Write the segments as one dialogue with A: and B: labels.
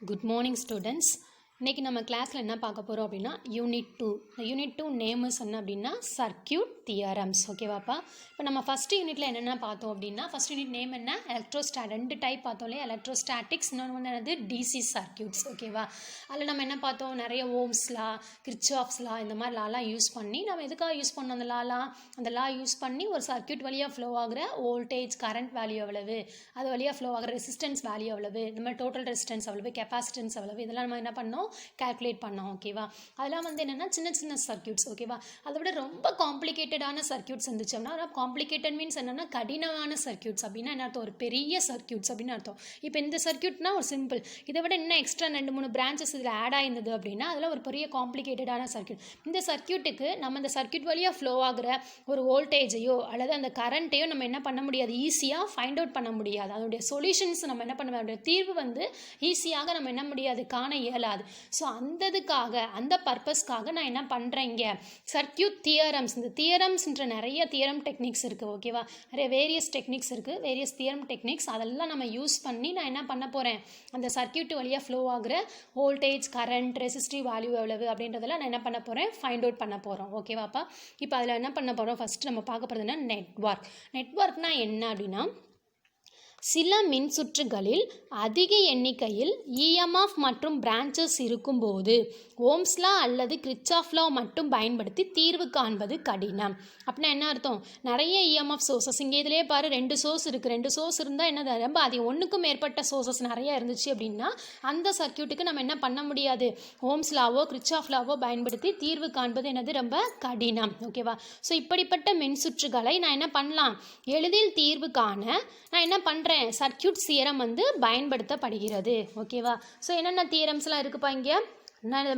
A: Good morning, students. இன்றைக்கி நம்ம கிளாஸில் என்ன பார்க்க போகிறோம் அப்படின்னா யூனிட் 2 நேம் என்ன அப்படின்னா சர்க்கியூட் தியரம்ஸ். ஓகேவாப்பா? இப்போ நம்ம ஃபஸ்ட்டு யூனிட்டில் என்னென்ன பார்த்தோம் அப்படின்னா ஃபஸ்ட் யூனிட் நேம் என்ன ரெண்டு டைப் பார்த்தோம் இல்லையா, எலக்ட்ரோஸ்டாட்டிக்ஸ், இன்னொன்று வந்து என்னது டிசி சர்க்கியூட்ஸ். ஓகேவா? அதில் நம்ம என்ன பார்த்தோம், நிறைய ஓம்ஸ் லா, கிர்ச்சாஃப்ஸ் லா, இந்த மாதிரி லாலாம் யூஸ் பண்ணி நம்ம எதுக்காக யூஸ் பண்ணோம் அந்த லா யூஸ் பண்ணி ஒரு சர்க்கியூட் வழியாக ஃப்ளோ ஆகிற வோல்டேஜ் கரண்ட் வேல்யூ எவ்வளவு, அது வழியாக ஃப்ளோ ஆகிற ரெசிஸ்டன்ஸ் வேல்யூ எவ்வளவு, இந்த மாதிரி டோட்டல் ரெசிஸ்டன்ஸ் எவ்வளவு, கெப்பாசிட்டன்ஸ் எவ்வளவு, இதெல்லாம் நம்ம என்ன பண்ணோம் கால்குலேட் பண்ணோம். ஓகேவா? அதெல்லாம் வந்து என்னென்னா சின்ன சர்க்கியூட்ஸ். ஓகேவா? அதை விட ரொம்ப காம்ப்ளிகேட்டடான சர்க்கியூட்ஸ் இருந்துச்சு அப்படின்னா, காம்ப்ளிகேட்டட் மீன்ஸ் என்னென்னா கடினமான சர்க்கியூட்ஸ் அப்படின்னா என்ன அர்த்தம், ஒரு பெரிய சர்க்கியூட்ஸ் அப்படின்னு அர்த்தம். இப்போ இந்த சர்க்கியூட்னா ஒரு சிம்பிள், இதை விட இன்னும் எக்ஸ்ட்ரா 2-3 பிரான்ச்சஸ் இதில் ஆட் ஆயிருந்தது அப்படின்னா அதில் ஒரு பெரிய காம்ப்ளிகேட்டடான சர்க்கியூட். இந்த சர்க்கியூட்டுக்கு நம்ம இந்த சர்க்கியூட் வழியாக ஃப்ளோ ஆகிற ஒரு வோல்டேஜையோ அல்லது அந்த கரண்ட்டையோ நம்ம என்ன பண்ண முடியாது, ஈஸியாக ஃபைண்ட் அவுட் பண்ண முடியாது. அதனுடைய சொல்யூஷன்ஸ் நம்ம என்ன பண்ண முடியாது, தீர்வு வந்து ஈஸியாக நம்ம என்ன முடியாது, காண இயலாது. ஸோ அந்த பர்பஸ்க்காக நான் என்ன பண்ணுறேன், இங்கே சர்க்கியூட் தியரம்ஸ், இந்த தியரம்ஸ்ன்ற நிறைய தியரம் டெக்னிக்ஸ் இருக்குது. ஓகேவா? நிறைய வேரியஸ் டெக்னிக்ஸ் இருக்குது, வேரியஸ் தியரம் டெக்னிக்ஸ், அதெல்லாம் நம்ம யூஸ் பண்ணி நான் என்ன பண்ண போகிறேன், அந்த சர்க்கியூட் வழியாக ஃப்ளோ ஆகிற வோல்டேஜ் கரண்ட் ரெசிஸ்டிவ் வேல்யூ எவ்வளவு அப்படின்றதெல்லாம் நான் என்ன பண்ண போகிறேன், ஃபைண்ட் அவுட் பண்ண போகிறோம். ஓகேவாப்பா? இப்போ அதில் என்ன பண்ண போகிறோம், ஃபஸ்ட்டு நம்ம பார்க்க போகிறதுனா நெட்வொர்க்னா என்ன அப்படின்னா, சில மின்சுற்றுகளில் அதிக எண்ணிக்கையில் இஎம்எஃப் மற்றும் பிரான்ச்சஸ் இருக்கும்போது ஓம்ஸ் லா அல்லது கிர்ச்சாஃப் லா மட்டும் பயன்படுத்தி தீர்வு காண்பது கடினம். அப்படின்னா என்ன அர்த்தம், நிறைய இஎம்எஃப் சோர்சஸ், இங்கே இதிலே பாரு 2 சோர்ஸ் இருக்குது, 2 சோர்ஸ் இருந்தால் என்ன ரொம்ப அது ஒன்றுக்கும் மேற்பட்ட சோர்சஸ் நிறைய இருந்துச்சு அப்படின்னா அந்த சர்க்கியூட்டுக்கு நம்ம என்ன பண்ண முடியாது, ஓம்ஸ் லாவோ கிர்ச்சாஃப் லாவோ பயன்படுத்தி தீர்வு காண்பது என்னது ரொம்ப கடினம். ஓகேவா? ஸோ இப்படிப்பட்ட மின்சுற்றுகளை நான் என்ன பண்ணலாம், எளிதில் தீர்வு காண நான் என்ன பண்ணுறேன், சர்க்கியூட் தியரம் வந்து பயன்படுத்தப்படுகிறது. ஓகேவா? ஸோ என்னென்ன தியரம்ஸ்லாம் இருக்குப்பா இங்கே,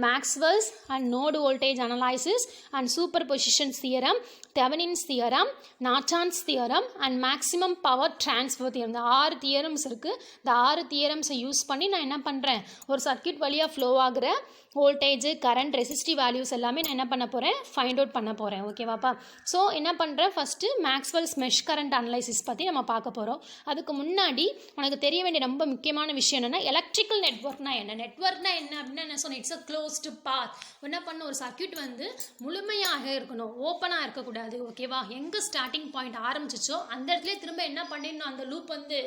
A: Maxwell's and node voltage analysis and superposition theorem, Thevenin's theorem, Norton's theorem and maximum power transfer theorem. இந்த 6 தியரம்ஸ் இருக்குது. இந்த 6 தியரம்ஸை யூஸ் பண்ணி நான் என்ன பண்ணுறேன், ஒரு சர்க்கியூட் வழியாக ஃப்ளோ ஆகிற வோல்டேஜ் கரண்ட் ரெசிஸ்டிவ் வேல்யூஸ் எல்லாமே நான் என்ன பண்ண போகிறேன், ஃபைண்ட் அவுட் பண்ண போகிறேன். ஓகேவாப்பா? ஸோ என்ன பண்ணுறேன், first Maxwell's mesh current analysis பற்றி நம்ம பார்க்க போகிறோம். அதுக்கு முன்னாடி உனக்கு தெரிய வேண்டிய ரொம்ப முக்கியமான விஷயம் என்னென்னா, எலக்ட்ரிக்கல் நெட்வொர்க்னா என்ன அப்படின்னா என்ன சொன்னேன், இட்ஸ் அ க்ளோஸ்டு பாத். என்ன பண்ண, ஒரு சர்க்கியூட் வந்து முழுமையாக இருக்கணும், ஓப்பனாக இருக்கக்கூடாது. ஓகேவா? எங்கே ஸ்டார்டிங் பாயிண்ட் ஆரம்பிச்சிச்சோ அந்த இடத்துல திரும்ப என்ன பண்ணிடணும், அந்த லூப் வந்து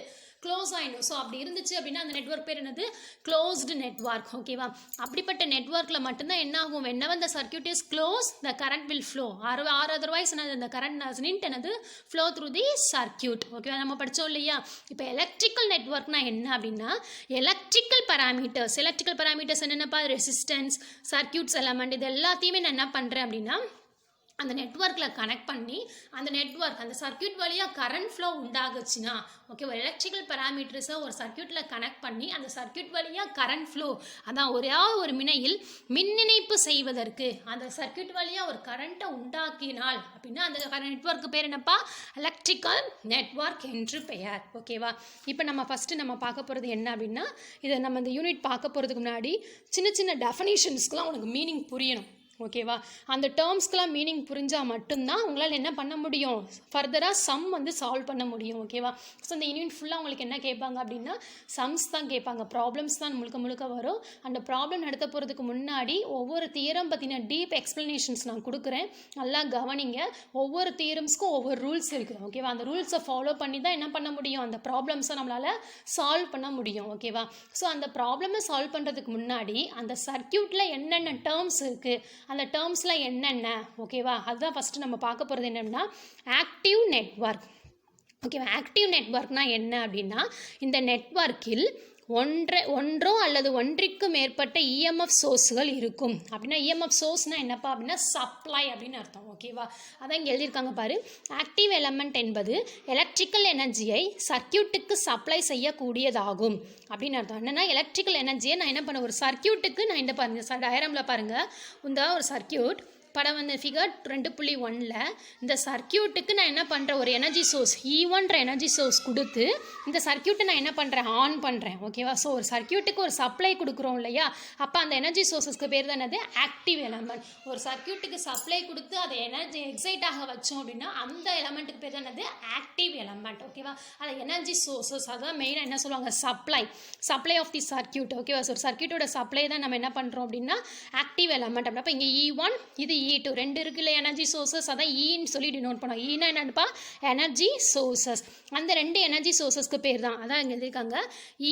A: க்ளோஸ் ஆகிடும். ஸோ அப்படி இருந்துச்சு அப்படின்னா அந்த நெட்வொர்க் பேர் என்னது, க்ளோஸ்டு நெட்வொர்க். ஓகேவா? அப்படிப்பட்ட நெட்வொர்க்கில் மட்டும்தான் என்ன ஆகும், whenever the circuit is closed the current will flow or otherwise the current doesn't என்னது flow through the circuit. ஓகேவா? நம்ம படித்தோம் இல்லையா? இப்போ எலக்ட்ரிக்கல் நெட்வொர்க்னா என்ன அப்படின்னா, எலக்ட்ரிக்கல் பராமீட்டர்ஸ் என்னென்னப்பா, ரெசிஸ்டன்ஸ், சர்க்கியூட்ஸ் எலமெண்ட், இது எல்லாத்தையுமே நான் என்ன பண்ணுறேன் அப்படின்னா அந்த நெட்வொர்க்கில் கனெக்ட் பண்ணி அந்த சர்க்கியூட் வழியாக கரண்ட் ஃப்ளோ உண்டாகுச்சுன்னா, ஓகே, ஒரு எலக்ட்ரிக்கல் பராமீட்டர்ஸை ஒரு சர்க்கியூட்டில் கனெக்ட் பண்ணி அந்த சர்க்கியூட் வழியாக கரண்ட் ஃப்ளோ, அதான் ஒரு முனையில் மின் இணைப்பு செய்வதற்கு அந்த சர்க்கியூட் வழியாக ஒரு கரண்ட்டை உண்டாக்கினால் அப்படின்னா அந்த நெட்வொர்க்கு பேர் என்னப்பா, எலக்ட்ரிக்கல் நெட்வொர்க் என்று பெயர். ஓகேவா? இப்போ நம்ம ஃபஸ்ட்டு நம்ம பார்க்க போகிறது என்ன அப்படின்னா, இதை நம்ம இந்த யூனிட் பார்க்க போகிறதுக்கு முன்னாடி சின்ன டெஃபனிஷன்ஸ்க்கெலாம் உனக்கு மீனிங் புரியணும். ஓகேவா? அந்த டேர்ம்ஸ்க்கெலாம் மீனிங் புரிஞ்சால் மட்டும்தான் உங்களால் என்ன பண்ண முடியும், ஃபர்தராக சம் வந்து சால்வ் பண்ண முடியும். ஓகேவா? ஸோ இந்த யூனிட் ஃபுல்லாக உங்களுக்கு என்ன கேட்பாங்க அப்படின்னா சம்ஸ் தான் கேட்பாங்க, ப்ராப்ளம்ஸ் தான் முழுக்க வரும். அந்த ப்ராப்ளம் நடத்த போகிறதுக்கு முன்னாடி ஒவ்வொரு தியரம் பற்றின டீப் எக்ஸ்ப்ளனேஷன்ஸ் நான் கொடுக்குறேன், நல்லா கவனிங்க. ஒவ்வொரு தியரம்ஸ்க்கும் ஒவ்வொரு ரூல்ஸ் இருக்குது. ஓகேவா? அந்த ரூல்ஸை ஃபாலோ பண்ணி தான் என்ன பண்ண முடியும், அந்த ப்ராப்ளம்ஸை நம்மளால் சால்வ் பண்ண முடியும். ஓகேவா? ஸோ அந்த ப்ராப்ளமை சால்வ் பண்ணுறதுக்கு முன்னாடி அந்த சர்க்கியூட்டில் என்னென்ன டேர்ம்ஸ் இருக்குது, அந்த டேர்ம்ஸில் என்னென்ன, ஓகேவா, அதுதான் ஃபஸ்ட்டு நம்ம பார்க்க போகிறது. என்னென்னா ஆக்டிவ் நெட்வொர்க். ஓகேவா? ஆக்டிவ் நெட்வொர்க்னா என்ன அப்படின்னா, இந்த நெட்வொர்க்கில் ஒன்றோ அல்லது ஒன்றிற்கு மேற்பட்ட இஎம்எஃப் சோர்ஸ்கள் இருக்கும். அப்படின்னா இஎம்எஃப் சோர்ஸ்னால் என்னப்பா அப்படின்னா சப்ளை அப்படின்னு அர்த்தம். ஓகேவா? அதான் இங்கே எழுதியிருக்காங்க பாரு, ஆக்டிவ் எலமெண்ட் என்பது எலக்ட்ரிக்கல் எனர்ஜியை சர்க்கியூட்டுக்கு சப்ளை செய்யக்கூடியதாகும் அப்படின்னு அர்த்தம். என்னென்னா எலக்ட்ரிக்கல் எனர்ஜியை நான் என்ன பண்ண, ஒரு சர்க்கியூட்டுக்கு நான் இந்த பாருங்கள் டயக்ராமில் பாருங்கள், இந்த ஒரு சர்க்கியூட் படம் வந்து ஃபிகர் 2.1ல் இந்த சர்க்கியூட்டுக்கு நான் என்ன பண்ணுறேன், ஒரு எனர்ஜி சோர்ஸ் E1ன்ற எனர்ஜி சோர்ஸ் கொடுத்து இந்த சர்க்கியூட்டை நான் என்ன பண்ணுறேன், ஆன் பண்ணுறேன். ஓகேவா? ஸோ ஒரு சர்க்கியூட்டுக்கு ஒரு சப்ளை கொடுக்குறோம் இல்லையா, அப்போ அந்த எனர்ஜி சோர்ஸஸ்க்கு பேர் தான் என்னது, ஆக்டிவ் எலமெண்ட். ஒரு சர்க்கியூட்டுக்கு சப்ளை கொடுத்து அதை எனர்ஜி எக்ஸைட் ஆக வச்சோம் அப்படின்னா அந்த எலமெண்ட்டுக்கு பேர் தான் என்னது, ஆக்டிவ் எலமெண்ட். ஓகேவா? அது எனர்ஜி சோர்ஸஸ், அதான் மெயினாக என்ன சொல்லுவாங்க, சப்ளை ஆஃப் தி சர்க்கியூட். ஓகேவா? ஸோ ஒரு சர்க்கியூட்டோட சப்ளை தான் நம்ம என்ன பண்ணுறோம் அப்படின்னா ஆக்டிவ் எலமெண்ட். அப்போ இங்கே E1 இது E2 ரெண்டு இருக்குல்ல எனர்ஜி சோர்ஸஸ், அதான் ஈன்னு சொல்லி டினோட் பண்ணோம். ஈனா என்னப்பா, எனர்ஜி சோர்ஸஸ். அந்த ரெண்டு எனர்ஜி சோர்ஸஸ்க்கு பேர் தான், அதான் இங்கே எழுதியிருக்காங்க,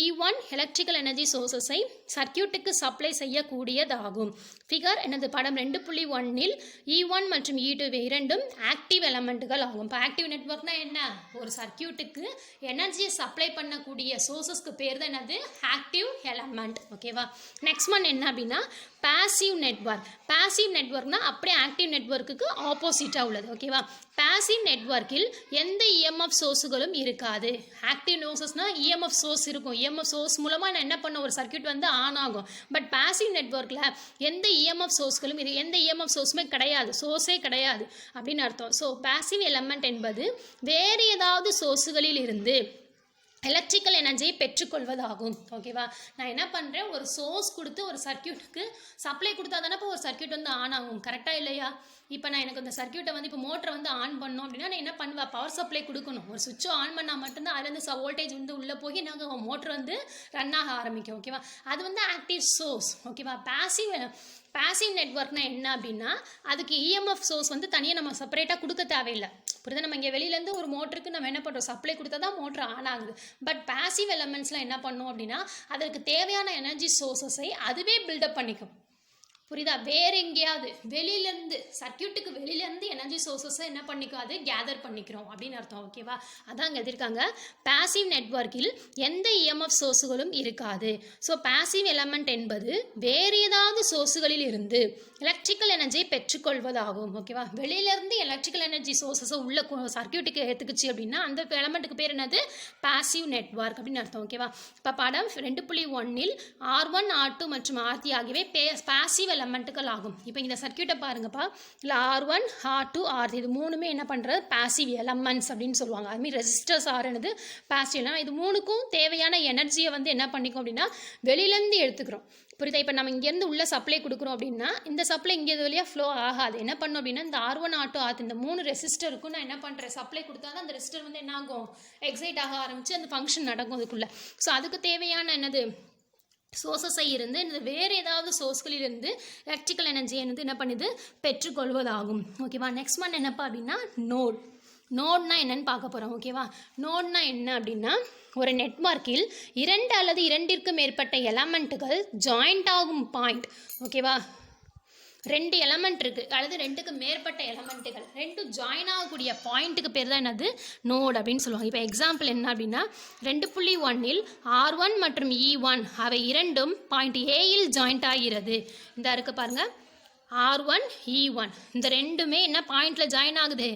A: E1 எலக்ட்ரிக்கல் எனர்ஜி சோர்ஸஸை சர்க்கியூட்டுக்கு சப்ளை செய்யக்கூடியதாகும். ஃபிகர் என்னது, படம் 2.1ல் E1 மற்றும் E2 இரண்டும் ஆக்டிவ் எலமெண்ட்டுகள் ஆகும். இப்போ ஆக்டிவ் நெட்வொர்க்னா என்ன, ஒரு சர்க்கியூட்டுக்கு எனர்ஜியை சப்ளை பண்ணக்கூடிய சோர்ஸஸ்க்கு பேர் தான் என்னது, ஆக்டிவ் எலமெண்ட். ஓகேவா? நெக்ஸ்ட் ஒன் என்ன அப்படின்னா பாசிவ் நெட்வொர்க். பாசிவ் நெட்வொர்க்னா அப்படியே ஆக்டிவ் நெட்வொர்க்குக்கு ஆப்போசிட்டாக உள்ளது. ஓகேவா? பாசிவ் நெட்வொர்க்கில் எந்த இஎம்எஃப் சோர்ஸுகளும் இருக்காது. ஆக்டிவ் சோர்ஸஸ்னால் இஎம்எஃப் சோர்ஸ் இருக்கும். இஎம்எஃப் சோர்ஸ் மூலமாக நான் என்ன பண்ண, ஒரு சர்க்கியூட் வந்து ஆன் ஆகும். பட் பாசிவ் நெட்வொர்க்கில் எந்த இஎம்எஃப் சோர்ஸ்களும் எந்த இஎம்எஃப் சோர்ஸுமே கிடையாது, சோர்ஸே கிடையாது அப்படின்னு அர்த்தம். ஸோ பாசிவ் எலமெண்ட் என்பது வேறு ஏதாவது சோர்ஸுகளில் இருந்து எலக்ட்ரிக்கல் எனர்ஜியை பெற்றுக்கொள்வதாகும். ஓகேவா? நான் என்ன பண்ணுறேன், ஒரு சோர்ஸ் கொடுத்து ஒரு சர்க்கியூட்டுக்கு சப்ளை கொடுத்தா தானே இப்போ ஒரு சர்க்கியூட் வந்து ஆன் ஆகும். கரெக்டாக இல்லையா? இப்போ நான் எனக்கு இந்த சர்க்கியூட்டை வந்து இப்போ மோட்டரை வந்து ஆன் பண்ணோம் அப்படின்னா நான் என்ன பண்ணுவேன், பவர் சப்ளை கொடுக்கணும். ஒரு சுவிட்சை ஆன் பண்ணால் மட்டும்தான் அதுலேருந்து வோல்டேஜ் வந்து உள்ளே போய் நாங்கள் மோட்டர் வந்து ரன் ஆக ஆரம்பிக்கும். ஓகேவா? அது வந்து ஆக்டிவ் சோர்ஸ். ஓகேவா? பாசிவ் நெட்வொர்க்னா என்ன அப்படின்னா அதுக்கு இஎம்எஃப் சோர்ஸ் வந்து தனியாக நம்ம செப்பரேட்டாக கொடுக்க தேவையில்லை. புரியுது? நம்ம இங்கே வெளியிலேருந்து ஒரு மோட்டருக்கு நம்ம என்ன பண்ணுறோம், சப்ளை கொடுத்தா தான் மோட்டர் ஆன் ஆகுது. பட் பாசிவ் எலமெண்ட்ஸ்லாம் என்ன பண்ணோம் அப்படின்னா அதற்கு தேவையான எனர்ஜி சோர்ஸஸை அதுவே பில்டப் பண்ணிக்கும். புரியுதா? வேறு எங்கேயாவது வெளியிலேருந்து சர்க்கியூட்டுக்கு வெளியிலேருந்து எனர்ஜி சோர்ஸஸை என்ன பண்ணிக்காது, கேதர் பண்ணிக்கிறோம் அப்படின்னு அர்த்தம். ஓகேவா? அதான் இங்கே எழுதியிருக்காங்க, பாசிவ் நெட்வொர்க்கில் எந்த இஎம்எஃப் சோர்ஸுகளும் இருக்காது. ஸோ பாசிவ் எலமெண்ட் என்பது வேறு ஏதாவது சோர்ஸுகளில் இருந்து எலக்ட்ரிக்கல் எனர்ஜியை பெற்றுக்கொள்வதாகும். ஓகேவா? வெளியிலேருந்து எலக்ட்ரிக்கல் எனர்ஜி சோர்ஸஸை உள்ள சர்க்கியூட்டுக்கு எடுத்துக்கிச்சு அப்படின்னா அந்த எலமெண்ட்டுக்கு பேர் என்னது, பாசிவ் நெட்வொர்க் அப்படின்னு அர்த்தம். ஓகேவா? இப்போ படம் 2.1ல் R1 R2 மற்றும் R3 ஆகியவை பாசிவ் எலமெண்ட்டுகள் ஆகும். இப்போ இந்த சர்க்கியூட்டை பாருங்கப்பா, இல்லை R1 R2 R3 இது மூணுமே என்ன பண்ணுறது, பாசிவ் எலமெண்ட்ஸ் அப்படின்னு சொல்லுவாங்க. அதுமாதிரி ரெசிஸ்டர்ஸ் ஆனது பாசிவ் எலமெண்ட். இது மூணுக்கும் தேவையான எனர்ஜியை வந்து என்ன பண்ணிக்கும் அப்படின்னா வெளியிலேருந்து எடுத்துக்கிறோம். புரியுதா? இப்போ நம்ம இங்கேருந்து உள்ள சப்ளை கொடுக்குறோம் அப்படின்னா இந்த சப்ளை இங்கே வழியாக ஃப்ளோ ஆகாது. என்ன பண்ணும் அப்படின்னா இந்த R1 R2 R3 இந்த மூணு ரெசிஸ்டருக்கும் நான் என்ன பண்ணுறேன், சப்ளை கொடுத்தா தான் அந்த ரெசிஸ்டர் வந்து என்ன ஆகும், எக்ஸைட் ஆக ஆரம்பித்து அந்த ஃபங்க்ஷன் நடக்கும் அதுக்குள்ளே. ஸோ அதுக்கு தேவையான என்னது சோர்ஸஸை இருந்து வேறு ஏதாவது சோர்ஸ்களிலிருந்து எலக்ட்ரிக்கல் எனர்ஜியை என்ன பண்ணுது, பெற்றுக்கொள்வதாகும். ஓகேவா? நெக்ஸ்ட் ஒன் என்னப்பா அப்படின்னா நோட்னா என்னன்னு பார்க்க போகிறோம். ஓகேவா? நோட்னா என்ன அப்படின்னா ஒரு நெட்வொர்க்கில் 2 அல்லது 2ற்கு மேற்பட்ட எலமெண்ட்டுகள் ஜாயிண்ட் ஆகும் பாயிண்ட். ஓகேவா? 2 எலமெண்ட் இருக்குது அல்லது 2க்கு மேற்பட்ட எலமெண்ட்டுகள் ரெண்டும் ஜாயின் ஆகக்கூடிய பாயிண்ட்டுக்கு பேர் தான் என்னது, நோட் அப்படின்னு சொல்லுவாங்க. இப்போ எக்ஸாம்பிள் என்ன அப்படின்னா 2.1ல் R1 மற்றும் E1 அவை இரண்டும் பாயிண்ட் ஏயில் ஜாயிண்ட் ஆகிறது. இந்த இருக்குது பாருங்கள், R1 E1 இந்த ரெண்டுமே என்ன பாயிண்டில் ஜாயின் ஆகுது,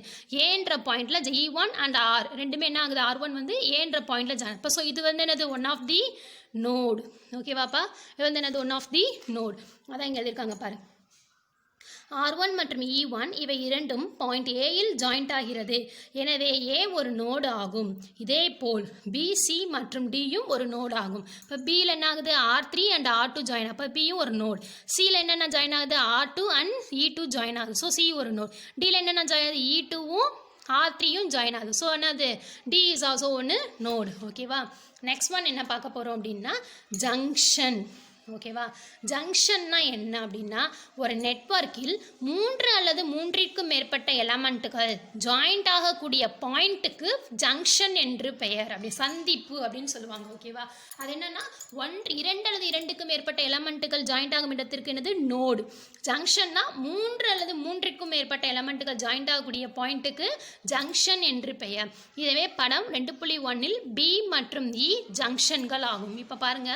A: ஏன்ற பாயிண்டில். E1 அண்ட் R ரெண்டுமே என்ன ஆகுது, R1 வந்து ஏன்ற பாயிண்டில் ஜாயின். இப்போ ஸோ இது வந்து என்னது, ஒன் ஆஃப் தி நோடு. ஓகேவாப்பா? இது வந்து என்னது, ஒன் ஆஃப் தி நோடு. அதான் இங்கே எழுதியிருக்காங்க பாரு. R1 மற்றும் E1 இவை இரண்டும் பாயிண்ட் ஏயில் ஜாயிண்ட் ஆகிறது. எனவே A ஒரு நோடு ஆகும். இதே போல் B, C மற்றும் Dயும் ஒரு நோடு ஆகும். இப்போ Bயில் என்ன ஆகுது, R3 அண்ட் R2 ஜாயின். அப்போ Bயும் ஒரு நோடு. Cயில் என்னென்ன ஜாயின் ஆகுது, R2 அண்ட் E2 ஜாயின் ஆகுது. ஸோ C ஒரு நோடு. Dயில் என்னென்ன ஜாயின் ஆகுது, E2வும் R3யும் ஜாயின் ஆகுது. ஸோ என்னது, D இஸ் ஆல்சோ ஒன்று நோடு. ஓகேவா? நெக்ஸ்ட் ஒன் என்ன பார்க்க போகிறோம் அப்படின்னா ஜங்ஷன். ஓகேவா? ஜங்ஷன்னா என்ன அப்படின்னா ஒரு நெட்வொர்க்கில் 3 அல்லது 3ற்கும் மேற்பட்ட எலமெண்ட்டுகள் ஜாயிண்ட் ஆகக்கூடிய பாயிண்ட்டுக்கு ஜங்ஷன் என்று பெயர். அப்படி சந்திப்பு அப்படின்னு சொல்லுவாங்க. ஓகேவா? அது என்னன்னா 2 அல்லது 2க்கு மேற்பட்ட எலமெண்ட்டுகள் ஜாயிண்ட் ஆகும் இடத்திற்கு என்னது, நோடு. ஜங்ஷன்னா 3 அல்லது 3ற்கும் மேற்பட்ட எலமெண்ட்டுகள் ஜாயிண்ட் ஆகக்கூடிய பாயிண்ட்டுக்கு ஜங்ஷன் என்று பெயர். இதுவே படம் 2.1ல் B மற்றும் E ஜங்ஷன்கள் ஆகும். இப்போ பாருங்க,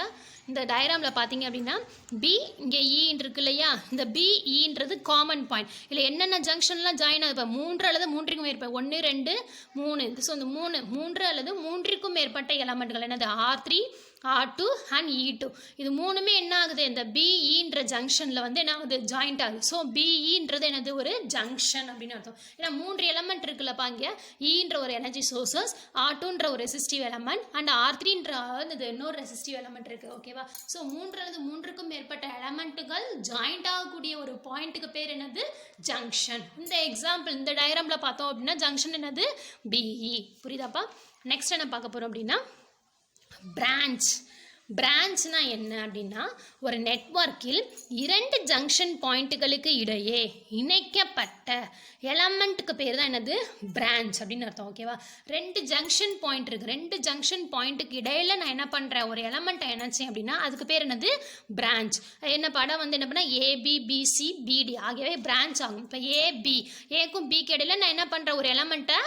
A: இந்த டயக்ராமில் பார்த்தீங்க அப்படின்னா பி இங்கே ஈன்னு இருக்கு இல்லையா, இந்த பிஇன்றது காமன் பாயிண்ட். இல்லை என்னென்ன ஜங்ஷன்லாம் ஜாயின் ஆகுது, இப்போ 3 அல்லது 3ற்கும் மேற்பட்ட 1 2 3. ஸோ இந்த 3 அல்லது 3ற்கும் மேற்பட்ட எலமெண்ட்கள் என்னது, R3 R2 and E2 இது மூணுமே என்ன ஆகுது இந்த BEன்ற ஜங்ஷனில் வந்து என்ன ஆகுது ஜாயிண்ட் ஆகுது ஸோ BEன்றது என்னது ஒரு ஜங்ஷன் அப்படின்னு அர்த்தம் ஏன்னா 3 எலமெண்ட் இருக்குல்லப்பா இங்கே Eன்ற ஒரு எனர்ஜி சோர்சஸ் R2ன்ற ஒரு ரெசிஸ்டிவ் எலமெண்ட் அண்ட் R3ன்ற இன்னொரு ரெசிஸ்டிவ் எலமெண்ட் இருக்குது ஓகேவா ஸோ 3க்கும் மேற்பட்ட எலமெண்ட்டுகள் ஜாயிண்ட் ஆகக்கூடிய ஒரு பாயிண்ட்டுக்கு பேர் என்னது ஜங்ஷன் இந்த எக்ஸாம்பிள் இந்த டயக்ராமில் பார்த்தோம் அப்படின்னா ஜங்ஷன் என்னது BE புரியுதாப்பா நெக்ஸ்ட் என்ன பார்க்க போகிறோம் அப்படின்னா பிரான்ச்னா என்ன அப்படின்னா ஒரு நெட்வொர்க்கில் 2 ஜங்ஷன் பாயிண்ட்டுகளுக்கு இடையே இணைக்கப்பட்ட எலமெண்ட்டுக்கு பேர் தான் என்னது பிரான்ச் அப்படின்னு அர்த்தம் ஓகேவா 2 ஜங்ஷன் பாயிண்ட் இருக்குது 2 ஜங்ஷன் பாயிண்ட்டுக்கு இடையில நான் என்ன பண்ணுறேன் ஒரு எலமெண்ட்டை இணைச்சேன் அப்படின்னா அதுக்கு பேர் என்னது பிரான்ச் என்ன படம் வந்து என்ன பண்ணால் ABBCBD ஆகியவை பிரான்ச் ஆகும் இப்போ ஏக்கும் பிக்கு இடையில நான் என்ன பண்ணுறேன் ஒரு எலமெண்ட்டை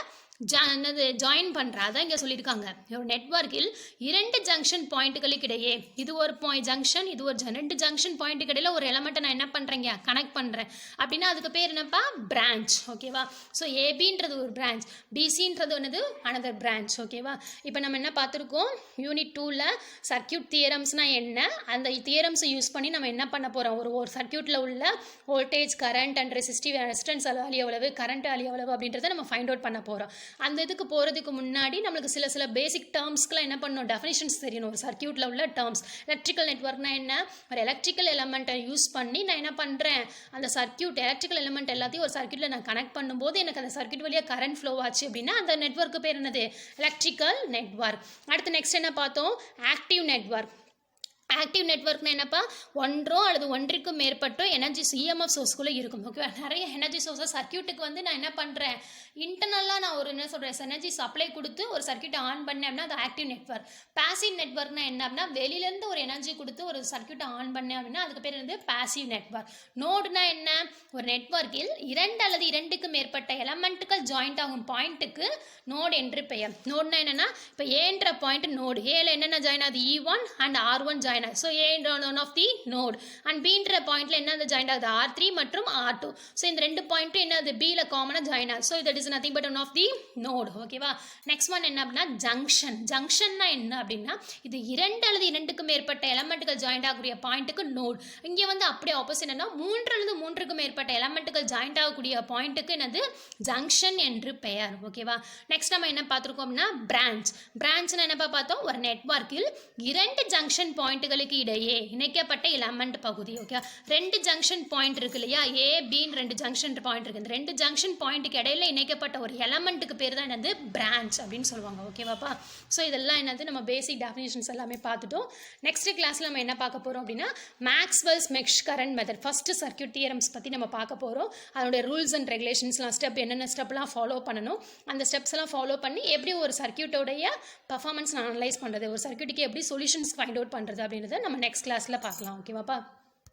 A: ஜாயின் பண்ணுறேன் அதான் இங்கே சொல்லியிருக்காங்க ஒரு நெட்வொர்க்கில் 2 ஜங்ஷன் பாயிண்ட்டுகளுக்கு இடையே இது ஒரு ஜங்ஷன் இது ஒரு 2 ஜங்ஷன் பாயிண்ட்டுக்கு இடையில ஒரு எலமெண்ட்டை நான் என்ன பண்ணுறேங்க கனெக்ட் பண்ணுறேன் அப்படின்னா அதுக்கு பேர் என்னப்பா பிரான்ச் ஓகேவா ஸோ ஏபின்றது ஒரு பிரான்ச் பிசின்றது என்னது அனதர் பிரான்ச் ஓகேவா இப்போ நம்ம என்ன பார்த்துருக்கோம் யூனிட் 2ல் சர்க்கியூட் தியரம்ஸ்னால் என்ன அந்த தியரம்ஸை யூஸ் பண்ணி நம்ம என்ன பண்ண போகிறோம் ஒரு சர்க்கியூட்டில் உள்ள voltage current and resistive resistance value எவ்வளவு கரண்ட் வேல்யூ எவ்வளவு அப்படின்றத நம்ம ஃபைண்ட் அவுட் பண்ண போகிறோம் அந்த இதுக்கு போகிறதுக்கு முன்னாடி நம்மளுக்கு சில பேசிக் டேர்ம்ஸ்க்குலாம் என்ன பண்ணணும் டெஃபினிஷன்ஸ் தெரியணும் ஒரு சர்க்கியூட்டில் உள்ள டேர்ம்ஸ் எலக்ட்ரிக்கல் நெட்வொர்க்னா என்ன ஒரு எலக்ட்ரிக்கல் எலமெண்ட்டை யூஸ் பண்ணி நான் என்ன பண்ணுறேன் அந்த சர்க்கியூட் எலக்ட்ரிக்கல் எலமெண்ட் எல்லாத்தையும் ஒரு சர்க்கியூட்டில் நான் கனெக்ட் பண்ணும்போது எனக்கு அந்த சர்க்கியூட் வழியாக கரண்ட் ஃப்ளோ ஆச்சு அப்படின்னா அந்த நெட்வொர்க்கு பேர் என்னது எலக்ட்ரிக்கல் நெட்வொர்க் அடுத்து நெக்ஸ்ட் என்ன பார்த்தோம் ஆக்டிவ் நெட்வொர்க் ஆக்டிவ் நெட்வொர்க்னா என்னப்பா ஒன்றோ அல்லது ஒன்றிற்கும் மேற்பட்டோ எனர்ஜி EMF சோர்ஸ்குள்ளே இருக்கும் ஓகேவா நிறைய எனர்ஜி சோர்ஸஸ் சர்க்கியூட்டுக்கு வந்து நான் என்ன பண்ணுறேன் இன்டர்னலாக நான் ஒரு என்ன சொல்கிறேன் எனர்ஜி சப்ளை கொடுத்து ஒரு சர்க்கியூட்டை ஆன் பண்ணேன் அப்படின்னா அது ஆக்டிவ் நெட்வொர்க் பாசிவ் நெட்வொர்க்னா என்ன அப்படின்னா வெளியிலேருந்து ஒரு எனர்ஜி கொடுத்து ஒரு சர்க்கியூட்டை ஆன் பண்ணேன் அப்படின்னா அதுக்கு பேர் வந்து பாசிவ் நெட்வொர்க் நோடுனா என்ன ஒரு நெட்வொர்க்கில் 2 அல்லது 2க்கு மேற்பட்ட எலமெண்ட்டுகள் ஜாயிண்ட் ஆகும் பாயிண்ட்டுக்கு நோடு என்று பெயர் நோடுனா என்னன்னா இப்போ ஏன்ற பாயிண்ட் நோடு ஏல என்னென்ன ஜாயின் ஆகுது E1 and R1 join so A one of the node and B ன்ற பாயிண்ட்ல என்ன ஜாயின் ஆகுது R3 மற்றும் R2 so இந்த ரெண்டு பாயிண்ட் என்னது B ல காமனா ஜாயின் ஆகுது so that is nothing but one of the node ஓகேவா நெக்ஸ்ட் ஒன் என்ன அப்படின்னா ஜங்ஷன்னா என்ன அப்படின்னா இது 2 அல்லது 2க்கு மேற்பட்ட எலமெண்ட்டுகள் ஜாயின் ஆகக்கூடிய பாயிண்ட்டுக்கு நோட் இங்கே வந்து அப்படியே ஆப்போசிட் என்ன 3 அல்லது 3க்கு மேற்பட்ட எலமெண்ட்டுகள் ஜாயின் ஆகக்கூடிய பாயிண்ட்டுக்கு என்னது ஜங்ஷன் என்று பெயர் ஓகேவா நெக்ஸ்ட் நம்ம என்ன பார்த்துருக்கோம் அப்படின்னா பிரான்ச்னா என்னப்பா பார்த்தோம் ஒரு நெட்வொர்க்கில் 2 ஜங்ஷன் பாயிண்ட்டுகளுக்கு இடையே இணைக்கப்பட்ட எலமெண்ட் பகுதி ஓகே 2 ஜங்ஷன் பாயிண்ட் இருக்கு இல்லையா A B 2 ஜங்ஷன் பாயிண்ட் இருக்கு இந்த 2 ஜங்ஷன் பாயிண்ட்டுக்கு இடையில இணைக்கப்பட்ட ஒரு எலமெண்ட்டுக்கு பேர் தான் என்னது பிரான்ச் அப்படின்னு சொல்லுவாங்க ஓகேவாப்பா ஸோ இதெல்லாம் என்னது நம்ம பேசிக் டெஃபினிஷன்ஸ் எல்லாமே பார்த்துட்டோம் நெக்ஸ்ட் கிளாஸ்ல நம்ம என்ன பார்க்க போறோம் அப்படின்னா Maxwell's mesh current method first circuit theorems பற்றி நம்ம பார்க்க போகிறோம் அதோட ரூல்ஸ் அண்ட் ரெகுலேஷன்ஸ்லாம் ஸ்டெப் என்னென்ன ஸ்டெப்லாம் ஃபாலோ பண்ணணும் அந்த ஸ்டெப்ஸ் எல்லாம் ஃபாலோ பண்ணி எப்படி ஒரு சர்க்யூட்டோடைய பர்ஃபார்மன்ஸ் அனலைஸ் பண்ணுறது ஒரு சர்க்யூட்டுக்கு எப்படி சொல்யூஷன்ஸ் ஃபைண்ட் அவுட் பண்ணுறது அப்படின்றத நம்ம நெக்ஸ்ட் கிளாஸில் பார்க்கலாம் ஓகேவாப்பா